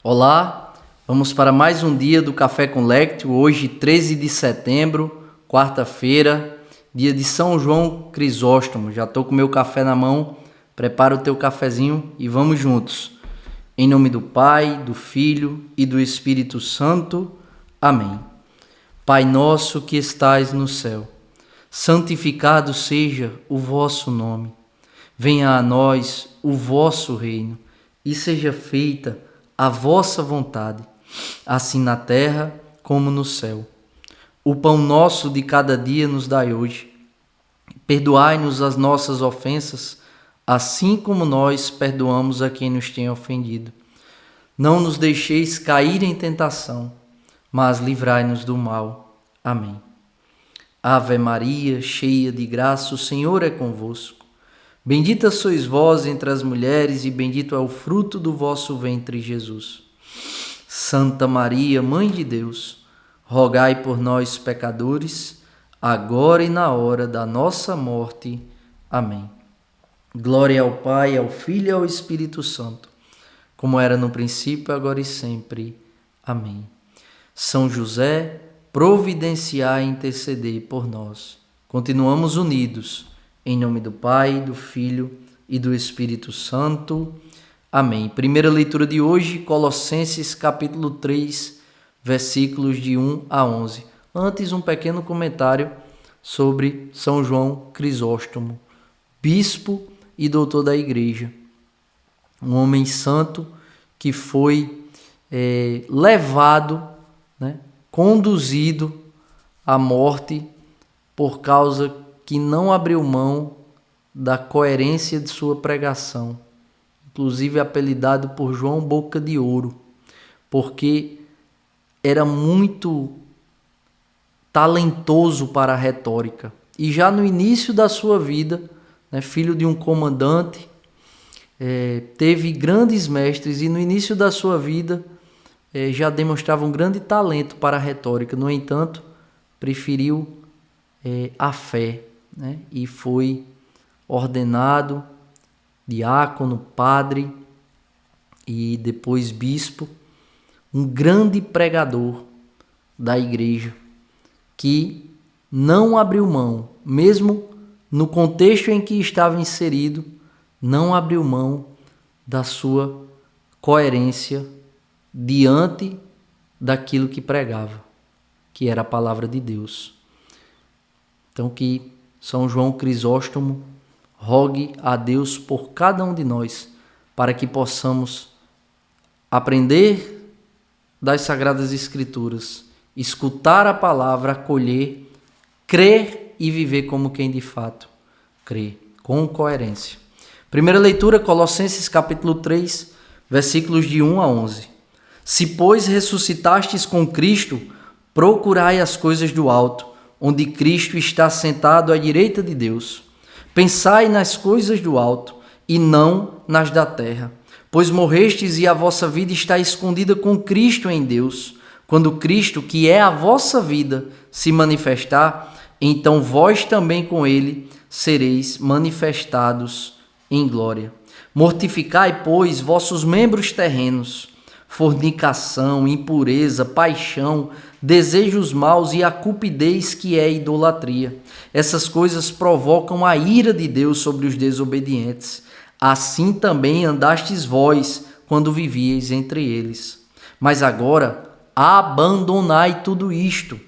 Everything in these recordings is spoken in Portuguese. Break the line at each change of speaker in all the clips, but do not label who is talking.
Olá, vamos para mais um dia do Café com Lectio, hoje 13 de setembro, quarta-feira, dia de São João Crisóstomo. Já estou com meu café na mão, prepara o teu cafezinho e vamos juntos. Em nome do Pai, do Filho e do Espírito Santo. Amém. Pai nosso que estais no céu, santificado seja o vosso nome. Venha a nós o vosso reino e seja feita a vossa vontade, assim na terra como no céu. O pão nosso de cada dia nos dai hoje. Perdoai-nos as nossas ofensas, assim como nós perdoamos a quem nos tem ofendido. Não nos deixeis cair em tentação, mas livrai-nos do mal. Amém. Ave Maria, cheia de graça, o Senhor é convosco. Bendita sois vós entre as mulheres e bendito é o fruto do vosso ventre, Jesus. Santa Maria, Mãe de Deus, rogai por nós, pecadores, agora e na hora da nossa morte. Amém. Glória ao Pai, ao Filho e ao Espírito Santo, como era no princípio, agora e sempre. Amém. São José, providenciai e intercedei por nós. Continuamos unidos. Em nome do Pai, do Filho e do Espírito Santo. Amém. Primeira leitura de hoje, Colossenses capítulo 3, versículos de 1 a 11. Antes, um pequeno comentário sobre São João Crisóstomo, bispo e doutor da Igreja. Um homem santo que foi levado, conduzido à morte por causa que não abriu mão da coerência de sua pregação, inclusive apelidado por João Boca de Ouro, porque era muito talentoso para a retórica. E já no início da sua vida, filho de um comandante, teve grandes mestres e no início da sua vida já demonstrava um grande talento para a retórica. No entanto, preferiu a fé. E foi ordenado diácono, padre e depois bispo, um grande pregador da igreja que não abriu mão, mesmo no contexto em que estava inserido, não abriu mão da sua coerência diante daquilo que pregava, que era a palavra de Deus. Então que São João Crisóstomo rogue a Deus por cada um de nós, para que possamos aprender das Sagradas Escrituras, escutar a palavra, acolher, crer e viver como quem de fato crê, com coerência. Primeira leitura, Colossenses capítulo 3, versículos de 1 a 11. Se, pois, ressuscitastes com Cristo, procurai as coisas do alto, onde Cristo está sentado à direita de Deus. Pensai nas coisas do alto, e não nas da terra. Pois morrestes e a vossa vida está escondida com Cristo em Deus. Quando Cristo, que é a vossa vida, se manifestar, então vós também com ele sereis manifestados em glória. Mortificai, pois, vossos membros terrenos, fornicação, impureza, paixão, desejos maus e a cupidez que é idolatria. Essas coisas provocam a ira de Deus sobre os desobedientes. Assim também andastes vós quando vivíeis entre eles. Mas agora abandonai tudo isto: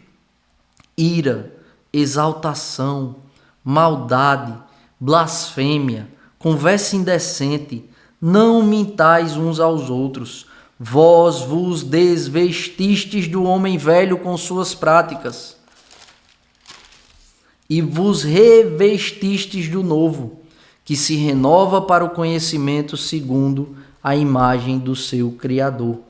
ira, exaltação, maldade, blasfêmia, conversa indecente. Não mintais uns aos outros. Vós vos desvestistes do homem velho com suas práticas e vos revestistes do novo, que se renova para o conhecimento segundo a imagem do seu Criador.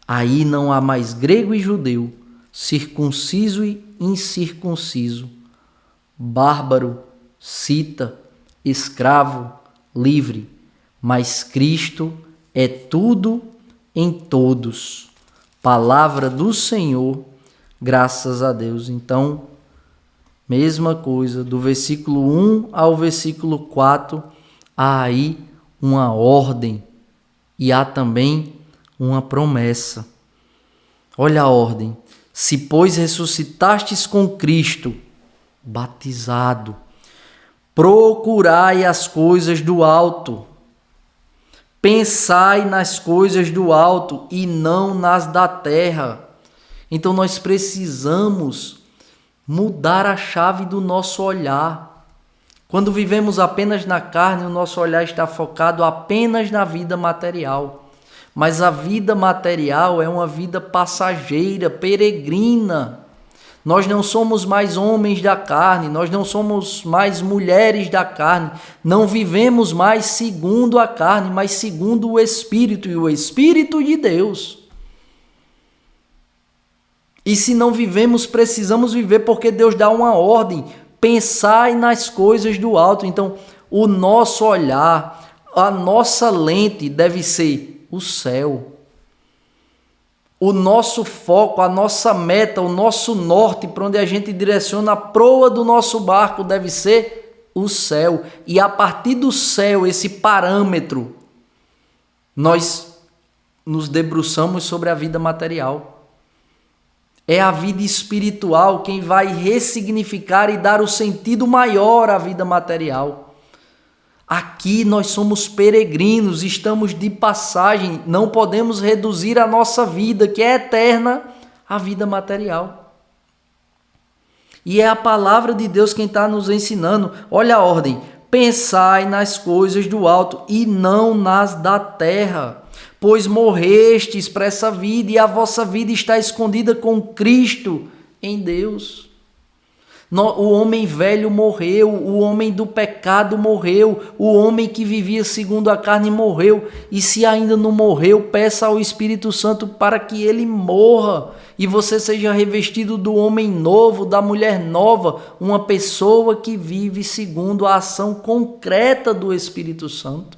Aí não há mais grego e judeu, circunciso e incircunciso, bárbaro, cita, escravo, livre, mas Cristo é tudo em todos. Palavra do Senhor, graças a Deus. Então, mesma coisa, do versículo 1 ao versículo 4, há aí uma ordem e há também uma promessa. Olha a ordem. Se, pois, ressuscitastes com Cristo, batizado, procurai as coisas do alto. Pensai nas coisas do alto e não nas da terra. Então nós precisamos mudar a chave do nosso olhar. Quando vivemos apenas na carne, o nosso olhar está focado apenas na vida material. Mas a vida material é uma vida passageira, peregrina. Nós não somos mais homens da carne, nós não somos mais mulheres da carne, não vivemos mais segundo a carne, mas segundo o Espírito, e o Espírito de Deus. E se não vivemos, precisamos viver, porque Deus dá uma ordem: pensai nas coisas do alto. Então, o nosso olhar, a nossa lente deve ser o céu. O nosso foco, a nossa meta, o nosso norte, para onde a gente direciona a proa do nosso barco, deve ser o céu. E a partir do céu, esse parâmetro, nós nos debruçamos sobre a vida material. É a vida espiritual quem vai ressignificar e dar o sentido maior à vida material. Aqui nós somos peregrinos, estamos de passagem, não podemos reduzir a nossa vida, que é eterna, à vida material. E é a palavra de Deus quem está nos ensinando. Olha a ordem: pensai nas coisas do alto e não nas da terra, pois morrestes para essa vida e a vossa vida está escondida com Cristo em Deus. O homem velho morreu, o homem do pecado morreu, o homem que vivia segundo a carne morreu. E se ainda não morreu, peça ao Espírito Santo para que ele morra e você seja revestido do homem novo, da mulher nova, uma pessoa que vive segundo a ação concreta do Espírito Santo,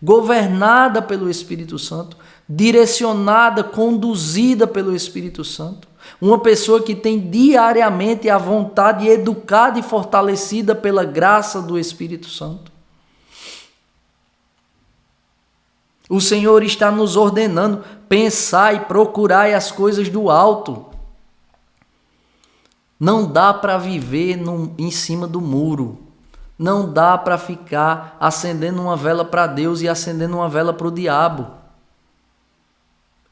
governada pelo Espírito Santo, direcionada, conduzida pelo Espírito Santo. Uma pessoa que tem diariamente a vontade educada e fortalecida pela graça do Espírito Santo. O Senhor está nos ordenando: pensai, procurai as coisas do alto. Não dá para viver em cima do muro. Não dá para ficar acendendo uma vela para Deus e acendendo uma vela para o diabo.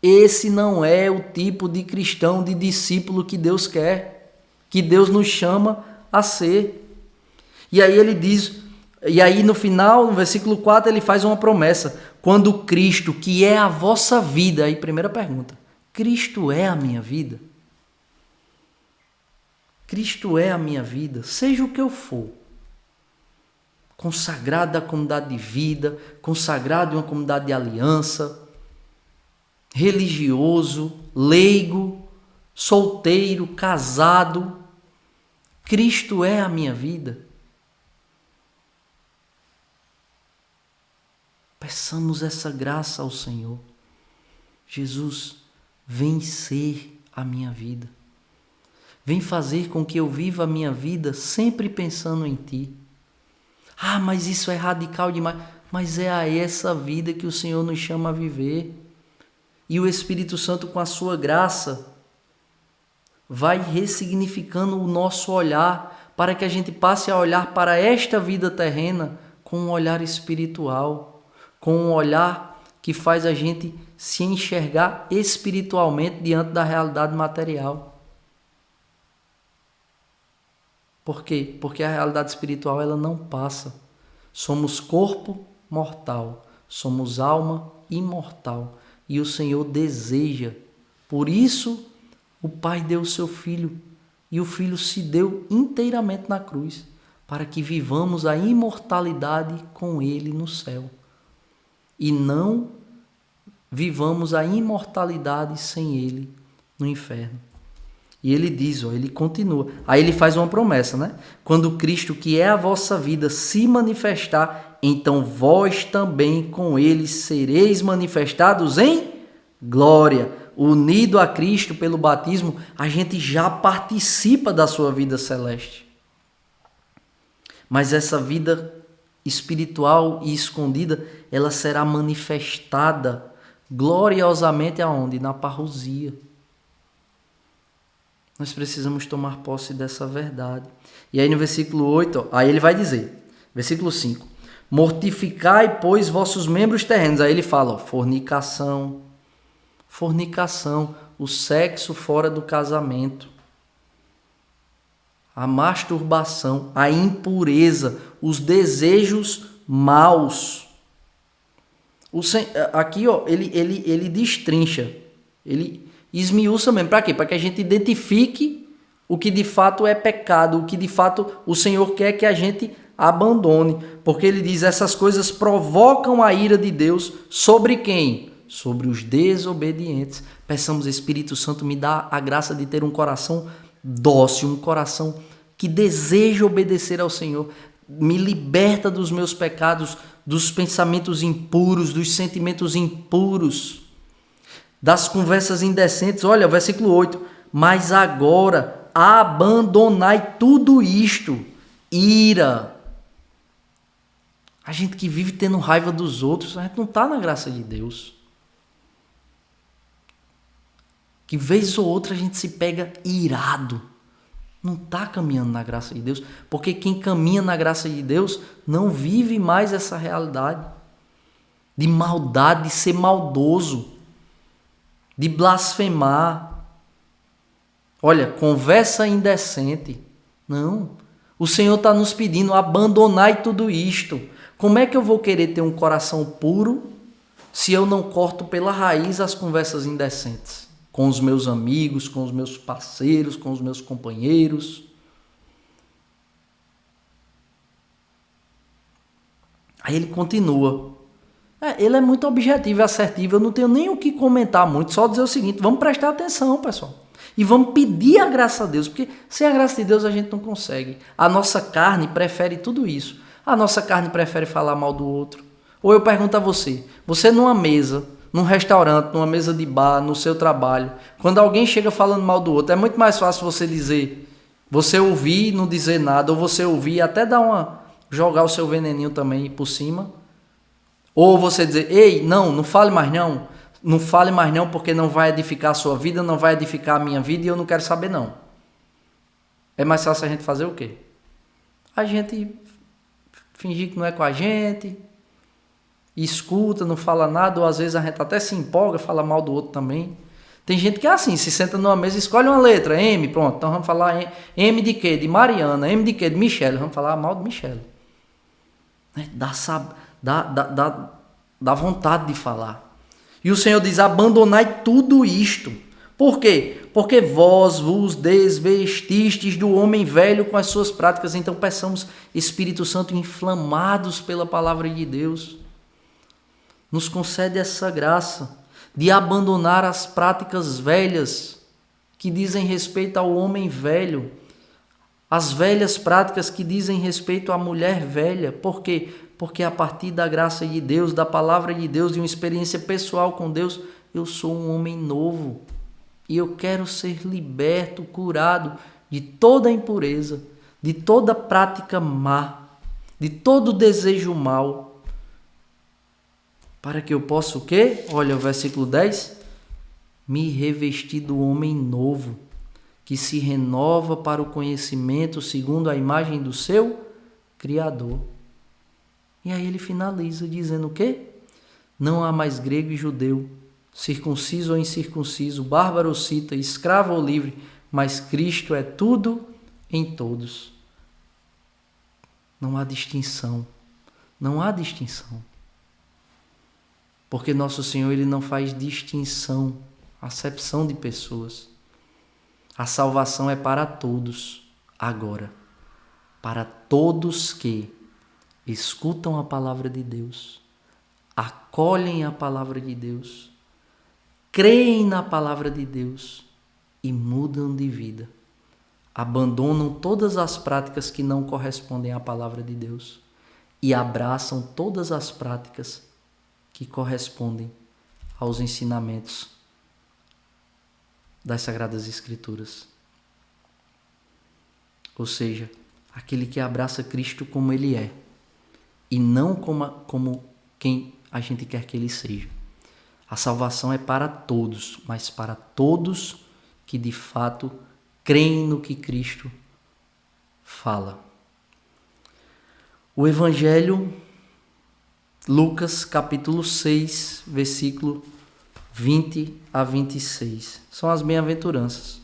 Esse não é o tipo de cristão, de discípulo que Deus quer, que Deus nos chama a ser. E aí ele diz, e aí no final, no versículo 4, ele faz uma promessa: quando Cristo, que é a vossa vida, aí primeira pergunta, Cristo é a minha vida? Cristo é a minha vida, seja o que eu for, consagrado à comunidade de vida, consagrado em uma comunidade de aliança, religioso, leigo, solteiro, casado, Cristo é a minha vida. Peçamos essa graça ao Senhor. Jesus, vem ser a minha vida. Vem fazer com que eu viva a minha vida sempre pensando em Ti. Ah, mas isso é radical demais. Mas é a essa vida que o Senhor nos chama a viver. E o Espírito Santo, com a sua graça, vai ressignificando o nosso olhar para que a gente passe a olhar para esta vida terrena com um olhar espiritual, com um olhar que faz a gente se enxergar espiritualmente diante da realidade material. Por quê? Porque a realidade espiritual ela não passa. Somos corpo mortal, somos alma imortal. E o Senhor deseja. Por isso, o Pai deu o seu Filho. E o Filho se deu inteiramente na cruz. Para que vivamos a imortalidade com Ele no céu. E não vivamos a imortalidade sem Ele no inferno. E ele diz, ele continua. Aí ele faz uma promessa, né? Quando Cristo, que é a vossa vida, se manifestar, então vós também com Ele sereis manifestados em glória. Unido a Cristo pelo batismo, a gente já participa da sua vida celeste. Mas essa vida espiritual e escondida, ela será manifestada gloriosamente aonde? Na parrusia. Nós precisamos tomar posse dessa verdade. E aí no versículo 8, aí ele vai dizer, versículo 5, mortificai, pois, vossos membros terrenos. Aí ele fala, fornicação, o sexo fora do casamento, a masturbação, a impureza, os desejos maus. Aqui, ó, ele destrincha, ele esmiuça mesmo. Para quê? Para que a gente identifique o que de fato é pecado, o que de fato o Senhor quer que a gente abandone. Porque ele diz, essas coisas provocam a ira de Deus sobre quem? Sobre os desobedientes. Peçamos, Espírito Santo, me dá a graça de ter um coração dócil, um coração que deseja obedecer ao Senhor. Me liberta dos meus pecados, dos pensamentos impuros, dos sentimentos impuros, das conversas indecentes. Olha, o versículo 8. Mas agora abandonai tudo isto. Ira. A gente que vive tendo raiva dos outros, a gente não está na graça de Deus. Que vez ou outra a gente se pega irado. Não está caminhando na graça de Deus. Porque quem caminha na graça de Deus não vive mais essa realidade de maldade, de ser maldoso, de blasfemar. Olha, conversa indecente. Não. O Senhor está nos pedindo, abandonai tudo isto. Como é que eu vou querer ter um coração puro se eu não corto pela raiz as conversas indecentes? Com os meus amigos, com os meus parceiros, com os meus companheiros. Aí ele continua. Ele é muito objetivo e assertivo, eu não tenho nem o que comentar muito, só dizer o seguinte, vamos prestar atenção, pessoal. E vamos pedir a graça a Deus, porque sem a graça de Deus a gente não consegue. A nossa carne prefere tudo isso. A nossa carne prefere falar mal do outro. Ou eu pergunto a você, você numa mesa, num restaurante, numa mesa de bar, no seu trabalho, quando alguém chega falando mal do outro, é muito mais fácil você dizer, você ouvir e não dizer nada, ou você ouvir e até jogar o seu veneninho também por cima, ou você dizer, ei, não fale mais não, não fale mais não porque não vai edificar a sua vida, não vai edificar a minha vida e eu não quero saber não. É mais fácil a gente fazer o quê? A gente fingir que não é com a gente, escuta, não fala nada, ou às vezes a gente até se empolga, fala mal do outro também. Tem gente que é assim, se senta numa mesa, escolhe uma letra, M, pronto, então vamos falar M de quê? De Mariana, M de quê? De Michele, vamos falar mal de Michele. Dá vontade de falar. E o Senhor diz, abandonai tudo isto. Por quê? Porque vós vos desvestistes do homem velho com as suas práticas. Então peçamos, Espírito Santo, inflamados pela palavra de Deus, nos concede essa graça de abandonar as práticas velhas que dizem respeito ao homem velho, as velhas práticas que dizem respeito à mulher velha. Por quê? Porque a partir da graça de Deus, da palavra de Deus, de uma experiência pessoal com Deus, eu sou um homem novo e eu quero ser liberto, curado de toda impureza, de toda prática má, de todo desejo mau, para que eu possa o quê? Olha o versículo 10. Me revestir do homem novo, que se renova para o conhecimento segundo a imagem do seu Criador. E aí ele finaliza dizendo o quê? Não há mais grego e judeu, circunciso ou incircunciso, bárbaro ou cita, escravo ou livre, mas Cristo é tudo em todos. Não há distinção. Não há distinção. Porque nosso Senhor, ele não faz distinção, acepção de pessoas. A salvação é para todos, agora. Para todos que escutam a palavra de Deus, acolhem a palavra de Deus, creem na palavra de Deus e mudam de vida. Abandonam todas as práticas que não correspondem à palavra de Deus e abraçam todas as práticas que correspondem aos ensinamentos das Sagradas Escrituras. Ou seja, aquele que abraça Cristo como Ele é e não como quem a gente quer que Ele seja. A salvação é para todos, mas para todos que de fato creem no que Cristo fala. O Evangelho, Lucas capítulo 6, versículo 20 a 26. São as bem-aventuranças.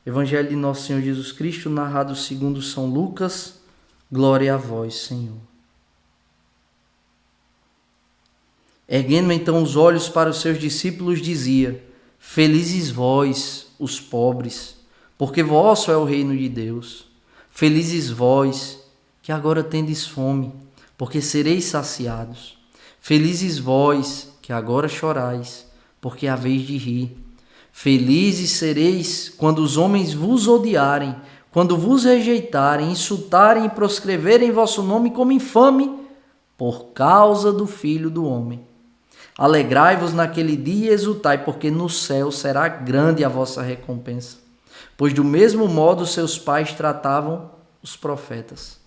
Evangelho de Nosso Senhor Jesus Cristo, narrado segundo São Lucas. Glória a vós, Senhor. Erguendo então os olhos para os seus discípulos, dizia: Felizes vós, os pobres, porque vosso é o reino de Deus. Felizes vós, que agora tendes fome, porque sereis saciados. Felizes vós, que agora chorais, porque haveis de rir. Felizes sereis quando os homens vos odiarem, quando vos rejeitarem, insultarem e proscreverem vosso nome como infame, por causa do Filho do Homem. Alegrai-vos naquele dia e exultai, porque no céu será grande a vossa recompensa. Pois do mesmo modo seus pais tratavam os profetas.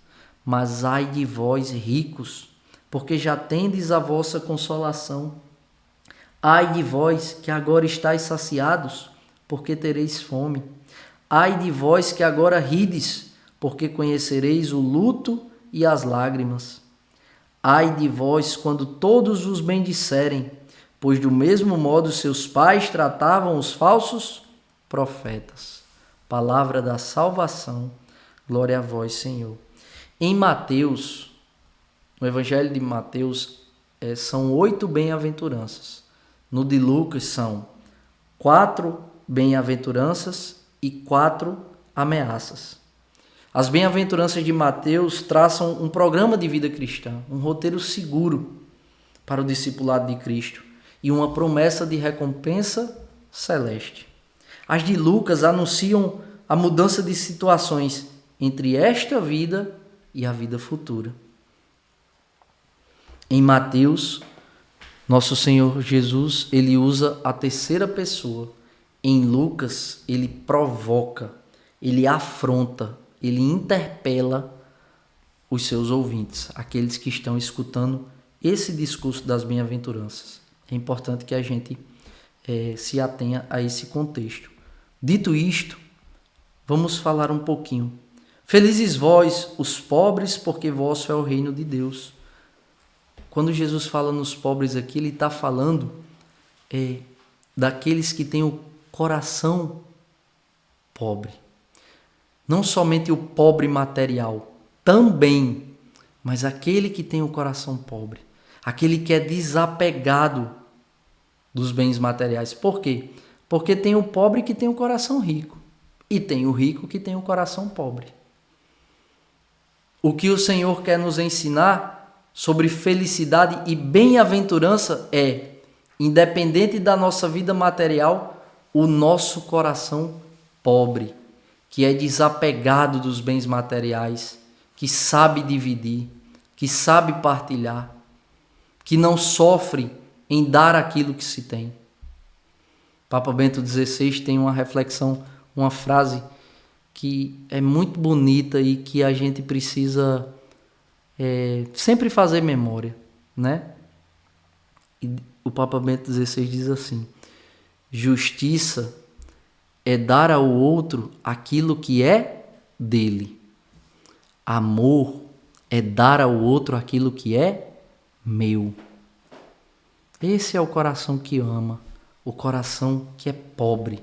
Mas ai de vós, ricos, porque já tendes a vossa consolação. Ai de vós, que agora estáis saciados, porque tereis fome. Ai de vós, que agora rides, porque conhecereis o luto e as lágrimas. Ai de vós, quando todos vos bendisserem, pois do mesmo modo seus pais tratavam os falsos profetas. Palavra da salvação. Glória a vós, Senhor. Em Mateus, no Evangelho de Mateus, são 8 bem-aventuranças. No de Lucas são 4 bem-aventuranças e 4 ameaças. As bem-aventuranças de Mateus traçam um programa de vida cristã, um roteiro seguro para o discipulado de Cristo e uma promessa de recompensa celeste. As de Lucas anunciam a mudança de situações entre esta vida e a vida futura. Em Mateus, nosso Senhor Jesus, ele usa a terceira pessoa. Em Lucas, ele provoca, ele afronta, ele interpela os seus ouvintes, aqueles que estão escutando esse discurso das bem-aventuranças. É importante que a gente se atenha a esse contexto. Dito isto, vamos falar um pouquinho. Felizes vós, os pobres, porque vosso é o reino de Deus. Quando Jesus fala nos pobres aqui, ele está falando daqueles que têm o coração pobre. Não somente o pobre material, também, mas aquele que tem o coração pobre. Aquele que é desapegado dos bens materiais. Por quê? Porque tem o pobre que tem o coração rico. E tem o rico que tem o coração pobre. O que o Senhor quer nos ensinar sobre felicidade e bem-aventurança é, independente da nossa vida material, o nosso coração pobre, que é desapegado dos bens materiais, que sabe dividir, que sabe partilhar, que não sofre em dar aquilo que se tem. Papa Bento XVI tem uma reflexão, uma frase que é muito bonita e que a gente precisa sempre fazer memória, né? E o Papa Bento XVI diz assim: justiça é dar ao outro aquilo que é dele. Amor é dar ao outro aquilo que é meu. Esse é o coração que ama, o coração que é pobre,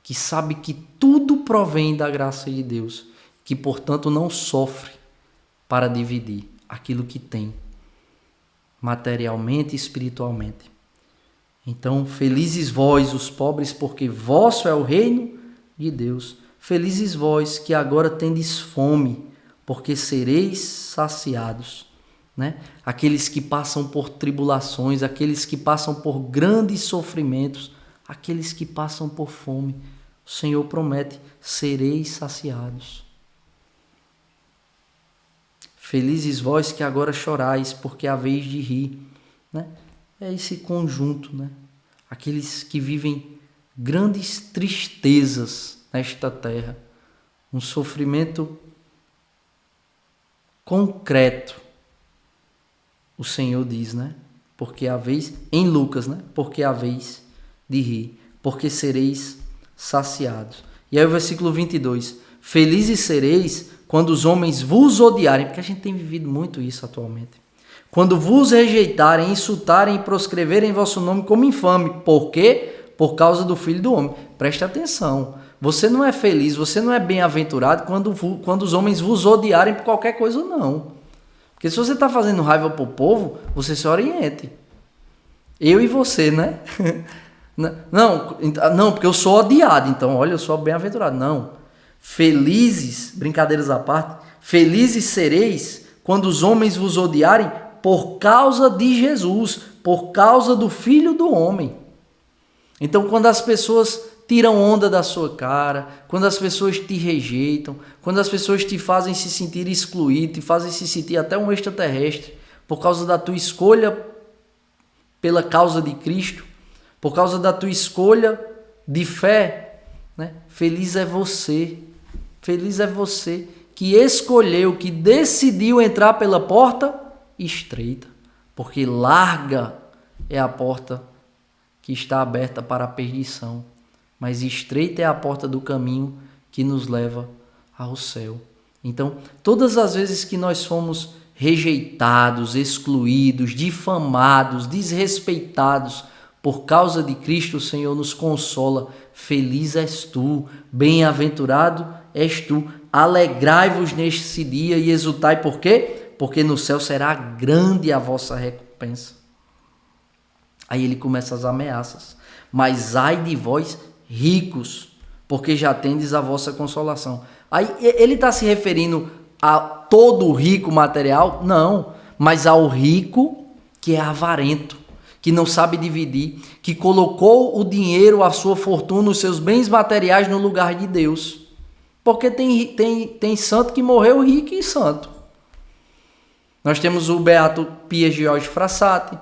que sabe que tudo provém da graça de Deus, que portanto não sofre para dividir aquilo que tem, materialmente e espiritualmente. Então, felizes vós, os pobres, porque vosso é o reino de Deus. Felizes vós, que agora tendes fome, porque sereis saciados. Né? Aqueles que passam por tribulações, aqueles que passam por grandes sofrimentos, aqueles que passam por fome, o Senhor promete: sereis saciados. Felizes vós que agora chorais, porque haveis de rir. Né? É esse conjunto, né? Aqueles que vivem grandes tristezas nesta terra, um sofrimento concreto. O Senhor diz, né? porque haveis, em Lucas, né? Porque haveis de rir, porque sereis saciados. E aí o versículo 22, felizes sereis quando os homens vos odiarem, porque a gente tem vivido muito isso atualmente. Quando vos rejeitarem, insultarem e proscreverem vosso nome como infame. Por quê? Por causa do Filho do Homem. Preste atenção. Você não é feliz, você não é bem-aventurado quando os homens vos odiarem por qualquer coisa, não. Porque se você está fazendo raiva para o povo, você se oriente. Eu e você, né? Não, porque eu sou odiado, então, olha, eu sou bem-aventurado. Não. Felizes, brincadeiras à parte, felizes sereis quando os homens vos odiarem por causa de Jesus, por causa do Filho do Homem. Então, quando as pessoas tiram onda da sua cara, quando as pessoas te rejeitam, quando as pessoas te fazem se sentir excluído, te fazem se sentir até um extraterrestre, por causa da tua escolha pela causa de Cristo, por causa da tua escolha de fé, né? Feliz é você que escolheu, que decidiu entrar pela porta estreita, porque larga é a porta que está aberta para a perdição, mas estreita é a porta do caminho que nos leva ao céu. Então, todas as vezes que nós fomos rejeitados, excluídos, difamados, desrespeitados por causa de Cristo, o Senhor nos consola. Feliz és tu, bem-aventurado és tu. Alegrai-vos neste dia e exultai. Por quê? Porque no céu será grande a vossa recompensa. Aí ele começa as ameaças. Mas ai de vós, ricos, porque já tendes a vossa consolação. Aí ele está se referindo a todo rico material? Não, mas ao rico que é avarento, que não sabe dividir, que colocou o dinheiro, a sua fortuna, os seus bens materiais no lugar de Deus. Porque tem santo que morreu rico e santo. Nós temos o beato Pier Giorgio Frassati,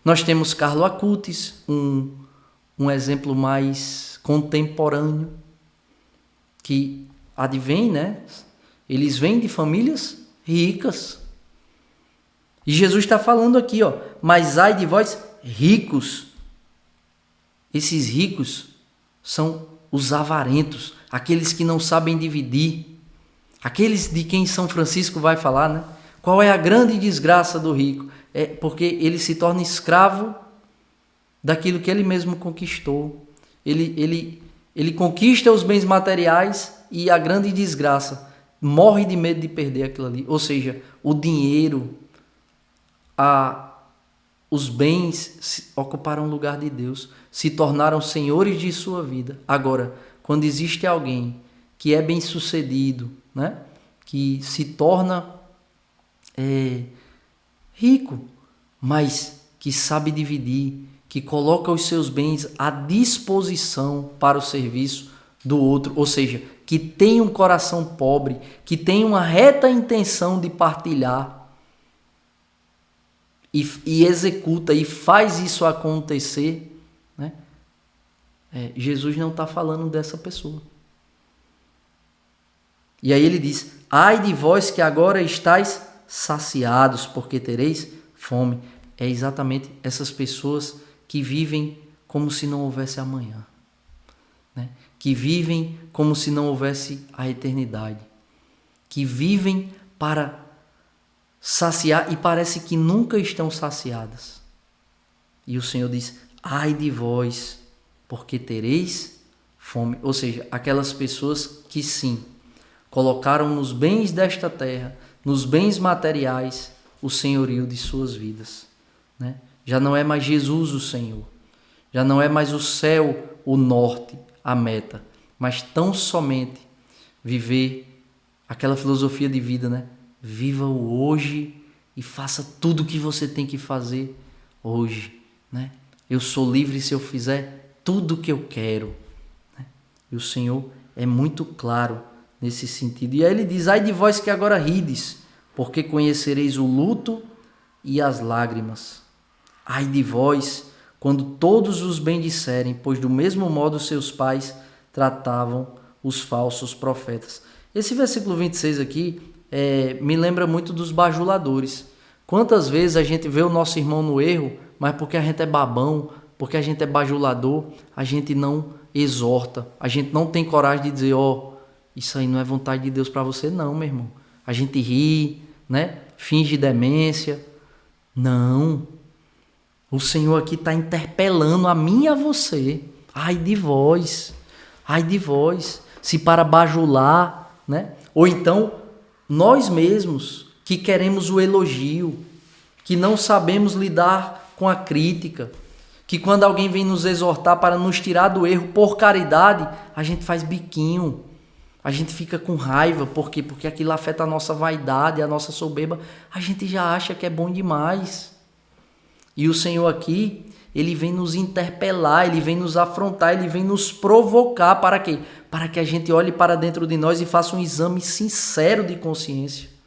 nós temos Carlo Acutis, um exemplo mais contemporâneo, que advém, né? Eles vêm de famílias ricas. E Jesus está falando aqui, ó, mas ai de vós ricos. Esses ricos são os avarentos, aqueles que não sabem dividir, aqueles de quem São Francisco vai falar, né? Qual é a grande desgraça do rico? É porque ele se torna escravo daquilo que ele mesmo conquistou. Ele conquista os bens materiais e a grande desgraça, morre de medo de perder aquilo ali. Ou seja, o dinheiro, os bens ocuparam o lugar de Deus, se tornaram senhores de sua vida. Agora, quando existe alguém que é bem-sucedido, né? Que se torna rico, mas que sabe dividir, que coloca os seus bens à disposição para o serviço do outro, ou seja, que tem um coração pobre, que tem uma reta intenção de partilhar e executa e faz isso acontecer, né? Jesus não está falando dessa pessoa. E aí ele diz, ai de vós que agora estáis saciados, porque tereis fome. É exatamente essas pessoas que vivem como se não houvesse amanhã, né? Que vivem como se não houvesse a eternidade, que vivem para saciar e parece que nunca estão saciadas. E o Senhor diz, ai de vós, porque tereis fome. Ou seja, aquelas pessoas que sim, colocaram nos bens desta terra, nos bens materiais, o senhorio de suas vidas, né? Já não é mais Jesus o Senhor, já não é mais o céu o norte, a meta, mas tão somente viver aquela filosofia de vida, né? Viva o hoje e faça tudo o que você tem que fazer hoje, né? Eu sou livre se eu fizer tudo o que eu quero, né? E o Senhor é muito claro nesse sentido. E aí ele diz, ai de vós que agora rides, porque conhecereis o luto e as lágrimas. Ai de vós, quando todos os bendisserem, pois do mesmo modo seus pais tratavam os falsos profetas. Esse versículo 26 aqui me lembra muito dos bajuladores. Quantas vezes a gente vê o nosso irmão no erro, mas porque a gente é babão, porque a gente é bajulador, a gente não exorta, a gente não tem coragem de dizer, isso aí não é vontade de Deus para você não, meu irmão. A gente ri, né? Finge demência. Não. O Senhor aqui está interpelando a mim e a você. Ai de vós, se para bajular, né? Ou então, nós mesmos que queremos o elogio, que não sabemos lidar com a crítica, que quando alguém vem nos exortar para nos tirar do erro por caridade, a gente faz biquinho, a gente fica com raiva, por quê? Porque aquilo afeta a nossa vaidade, a nossa soberba, a gente já acha que é bom demais. E o Senhor aqui, Ele vem nos interpelar, Ele vem nos afrontar, Ele vem nos provocar, para quê? Para que a gente olhe para dentro de nós e faça um exame sincero de consciência.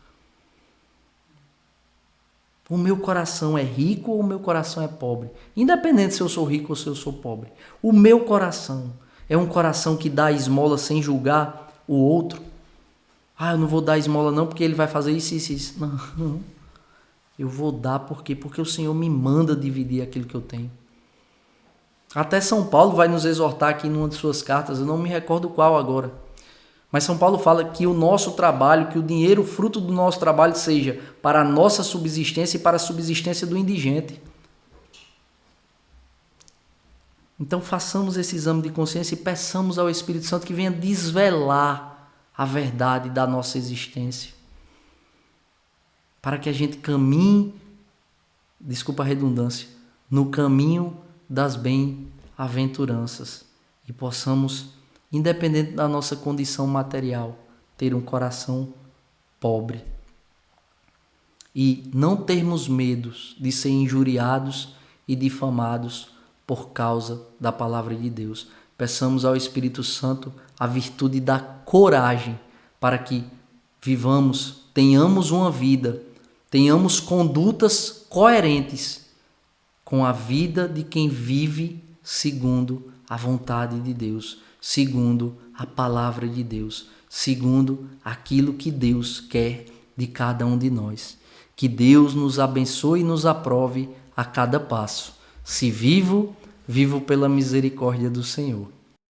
O meu coração é rico ou o meu coração é pobre? Independente se eu sou rico ou se eu sou pobre. O meu coração é um coração que dá esmola sem julgar o outro. Eu não vou dar esmola não porque ele vai fazer isso, isso, isso. Não. Eu vou dar por quê? Porque o Senhor me manda dividir aquilo que eu tenho. Até São Paulo vai nos exortar aqui numa de suas cartas, eu não me recordo qual agora. Mas São Paulo fala que o nosso trabalho, que o dinheiro, fruto do nosso trabalho, seja para a nossa subsistência e para a subsistência do indigente. Então façamos esse exame de consciência e peçamos ao Espírito Santo que venha desvelar a verdade da nossa existência. Para que a gente caminhe, desculpa a redundância, no caminho das bem-aventuranças e possamos, independente da nossa condição material, ter um coração pobre e não termos medos de ser injuriados e difamados por causa da palavra de Deus. Peçamos ao Espírito Santo a virtude da coragem para que vivamos, tenhamos uma vida, tenhamos condutas coerentes com a vida de quem vive segundo a vontade de Deus, segundo a palavra de Deus, segundo aquilo que Deus quer de cada um de nós. Que Deus nos abençoe e nos aprove a cada passo. Se vivo, vivo pela misericórdia do Senhor.